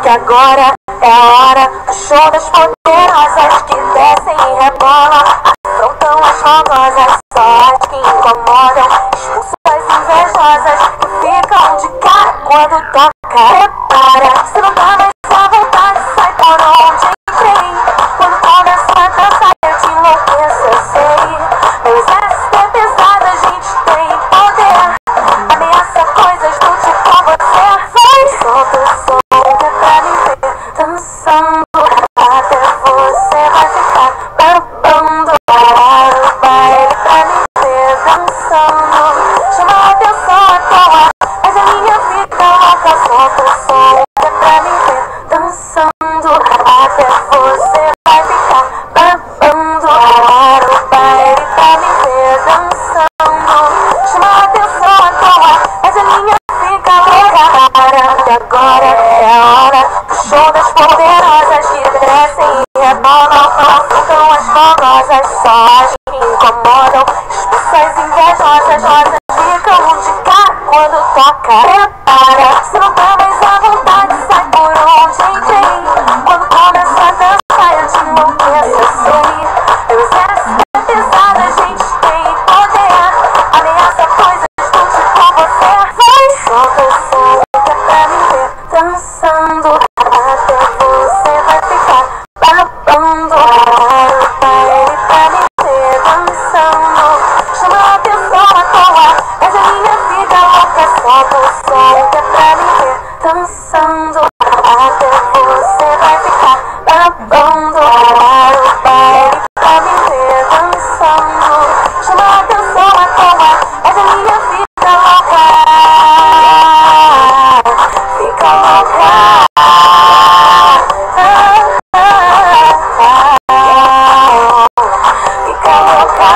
que agora é a hora do show das poderosas que descem e rebolam, afrontam as fogosas, só as que incomodam, expulsam as invejosas que ficam de cara quando toca. Prepara, se não tá mais à vontade, sai por onde entrei. Quando começa a dançar eu te enlouqueço, eu sei. Meu exército é pesado, a gente tem poder, ameaça coisas do tipo você. Vai, solta o som que é pra me ver dançando, até você vai ficar babando. Parar o baile pra me ver dançando, chama a atenção à toa, mas a minha fica louca. Solta o som que é pra me ver dançando, até você vai ficar babando. Parar o baile pra me ver dançando, chama a atenção à toa, mas a minha fica louca. Para, agora é a hora do show das poderosas que descem e rebolam, afrontam as fogosas, só as que incomodam, expulsam as invejosas, rosas ficam de cara quando toca. Prepara, se não tá mais à vontade, sai por onde entrei. Quando começa a dançar eu te enlouqueço, eu sei. Meu exército é pesado, a gente tem poder, ameaça coisas do tipo você. Vai, solta o som que é pra me ver dançando, até você vai ficar babando. Parar o baile pra me ver dançando, chama a atenção à toa, mas a minha fica louca. Solta o som que é pra me ver dançando, até você vai ficar babando. Parar o baile pra me ver dançando, chama a atenção à toa, mas a minha fica louca. Fica louca. Fica louca.